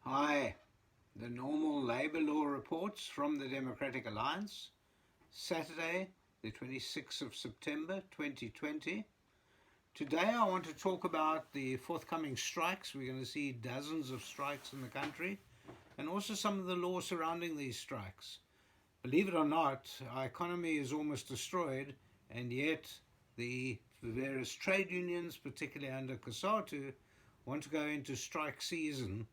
Hi, the normal labour law reports from the Democratic Alliance, Saturday, the 26th of September 2020. Today I want to talk about the forthcoming strikes. We're going to see dozens of strikes in the country and also some of the law surrounding these strikes. Believe it or not, our economy is almost destroyed, and yet the various trade unions, particularly under COSATU, want to go into strike season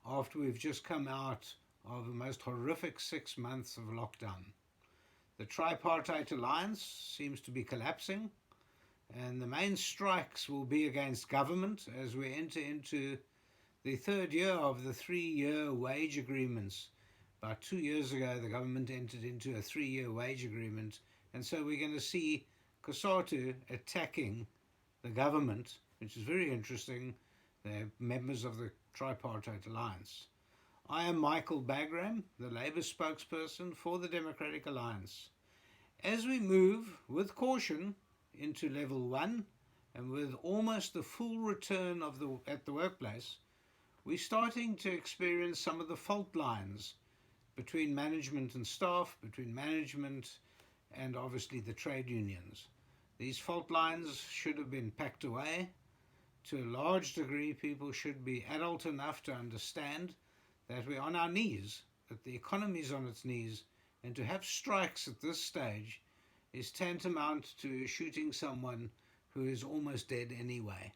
after we've just come out of the most horrific 6 months of lockdown. The tripartite alliance seems to be collapsing, and the main strikes will be against government as we enter into the third year of the 3-year wage agreements. About 2 years ago, the government entered into a 3-year wage agreement, and so we're going to see COSATU attacking the government, which is very interesting. They're members of the Tripartite Alliance. I am Michael Bagram, the Labour spokesperson for the Democratic Alliance. As we move with caution into level 1 and with almost the full return at the workplace, we're starting to experience some of the fault lines between management and staff, between management and obviously the trade unions. These fault lines should have been packed away. To a large degree, people should be adult enough to understand that we're on our knees, that the economy is on its knees, and to have strikes at this stage is tantamount to shooting someone who is almost dead anyway.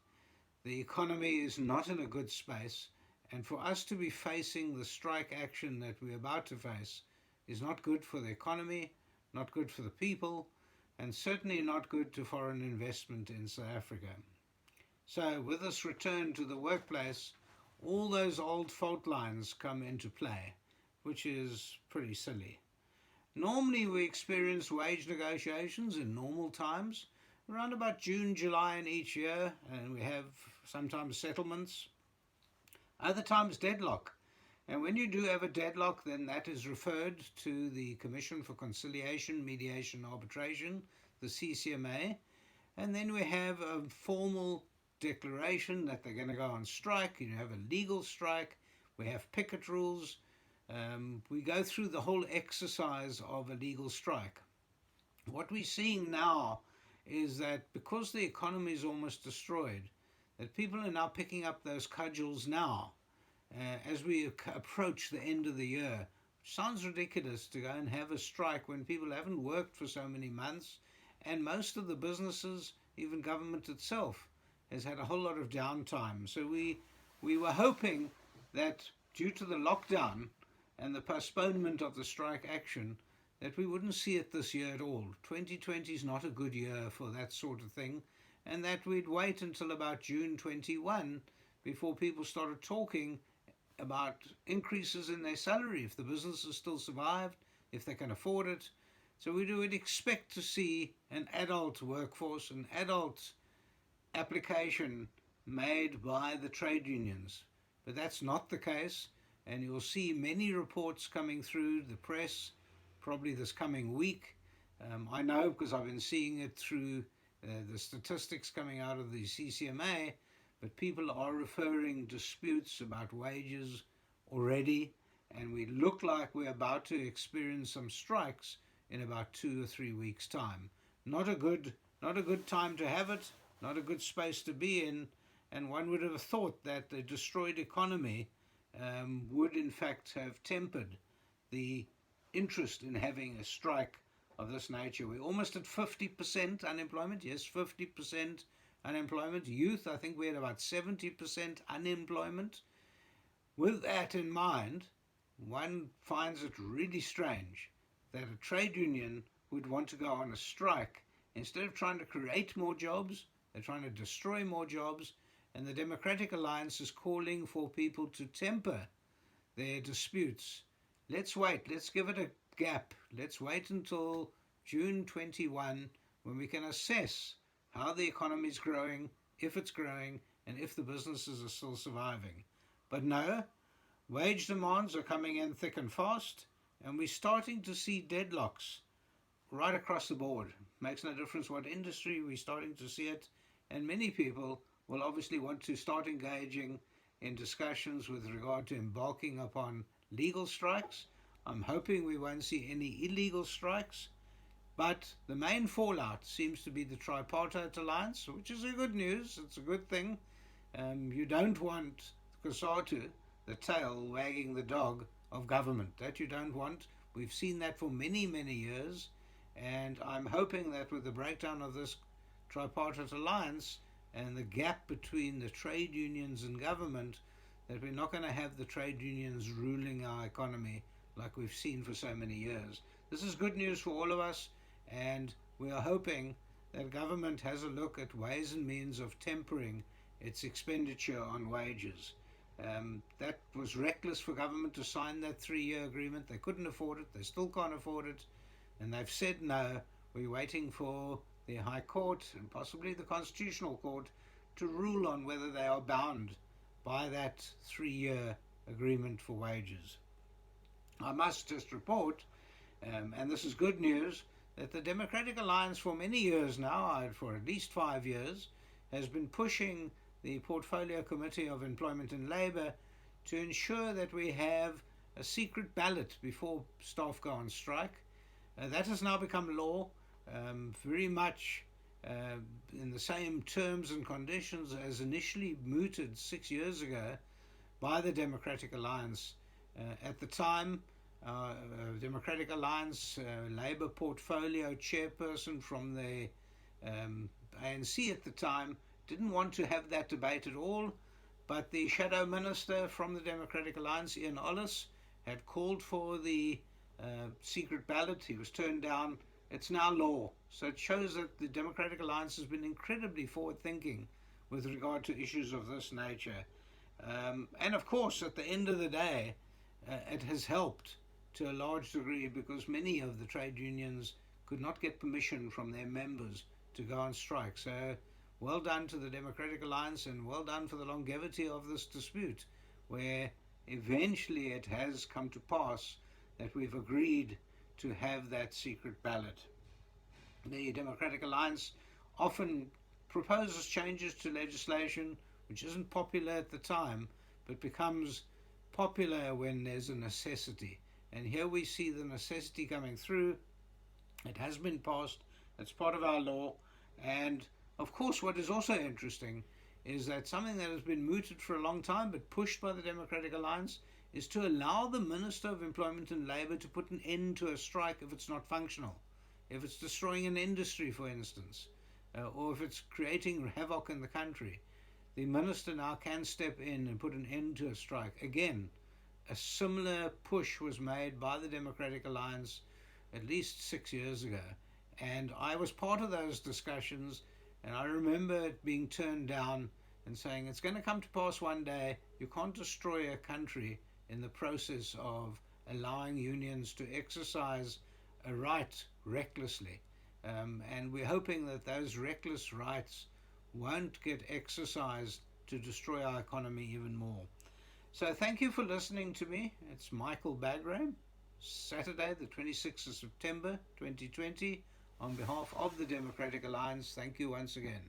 The economy is not in a good space, and for us to be facing the strike action that we're about to face is not good for the economy, not good for the people, and certainly not good to foreign investment in South Africa. So with this return to the workplace, all those old fault lines come into play, which is pretty silly. Normally we experience wage negotiations in normal times, around about June, July in each year, and we have sometimes settlements, other times deadlock. And when you do have a deadlock, then that is referred to the Commission for Conciliation, Mediation, Arbitration, the CCMA, and then we have a formal declaration that they're going to go on strike. You have a legal strike, we have picket rules, we go through the whole exercise of a legal strike. What we're seeing now is that because the economy is almost destroyed, that people are now picking up those cudgels now as we approach the end of the year. It sounds ridiculous to go and have a strike when people haven't worked for so many months, and most of the businesses, even government itself, has had a whole lot of downtime. So we were hoping that due to the lockdown and the postponement of the strike action, that we wouldn't see it this year at all. 2020 is not a good year for that sort of thing, and that we'd wait until about June 21 before people started talking about increases in their salary, if the businesses still survived, if they can afford it. So we would expect to see an adult workforce, an adult application made by the trade unions. But that's not the case, and you'll see many reports coming through the press probably this coming week. I know because I've been seeing it through the statistics coming out of the CCMA, but people are referring disputes about wages already, and we look like we're about to experience some strikes in about 2 or 3 weeks' time. Not a good time to have it, not a good space to be in, and one would have thought that the destroyed economy would in fact have tempered the interest in having a strike of this nature. We're almost at 50% unemployment. Yes, 50% unemployment. Youth, I think we had about 70% unemployment. With that in mind, one finds it really strange that a trade union would want to go on a strike. Instead of trying to create more jobs, they're trying to destroy more jobs, and the Democratic Alliance is calling for people to temper their disputes. Let's wait, let's give it a gap. Let's wait until June 21 when we can assess how the economy is growing, if it's growing, and if the businesses are still surviving. But no, wage demands are coming in thick and fast, and we're starting to see deadlocks right across the board. Makes no difference what industry, we're starting to see it, and many people will obviously want to start engaging in discussions with regard to embarking upon legal strikes. I'm hoping we won't see any illegal strikes, but the main fallout seems to be the tripartite alliance, which is a good news. It's a good thing. You don't want COSATU, the tail wagging the dog of government. That you don't want. We've seen that for many, many years, and I'm hoping that with the breakdown of this tripartite alliance and the gap between the trade unions and government, that we're not going to have the trade unions ruling our economy like we've seen for so many years. This is good news for all of us, and we are hoping that government has a look at ways and means of tempering its expenditure on wages. That was reckless for government to sign that 3-year agreement. They couldn't afford it. They still can't afford it. And they've said no. We're waiting for the High Court and possibly the Constitutional Court to rule on whether they are bound by that 3-year agreement for wages. I must just report, and this is good news, that the Democratic Alliance for many years now, for at least 5 years, has been pushing the Portfolio Committee of Employment and Labour to ensure that we have a secret ballot before staff go on strike. That has now become law, very much in the same terms and conditions as initially mooted 6 years ago by the Democratic Alliance. At the time, Democratic Alliance Labour Portfolio chairperson from the ANC at the time didn't want to have that debate at all, but the shadow minister from the Democratic Alliance, Ian Ollis, had called for the secret ballot. He was turned down. It's now law. So it shows that the Democratic Alliance has been incredibly forward-thinking with regard to issues of this nature. And of course, at the end of the day, it has helped to a large degree because many of the trade unions could not get permission from their members to go on strike. So well done to the Democratic Alliance, and well done for the longevity of this dispute, where eventually it has come to pass that we've agreed to have that secret ballot. The Democratic Alliance often proposes changes to legislation which isn't popular at the time, but becomes popular when there's a necessity. And here we see the necessity coming through. It has been passed. It's part of our law. And of course, what is also interesting is that something that has been mooted for a long time but pushed by the Democratic Alliance is to allow the Minister of Employment and Labour to put an end to a strike if it's not functional, if it's destroying an industry, for instance, or if it's creating havoc in the country. The Minister now can step in and put an end to a strike. Again, a similar push was made by the Democratic Alliance at least 6 years ago, and I was part of those discussions. And I remember it being turned down and saying it's going to come to pass one day. You can't destroy a country in the process of allowing unions to exercise a right recklessly. And we're hoping that those reckless rights won't get exercised to destroy our economy even more. So thank you for listening to me. It's Michael Bagram, Saturday the 26th of September 2020. On behalf of the Democratic Alliance, thank you once again.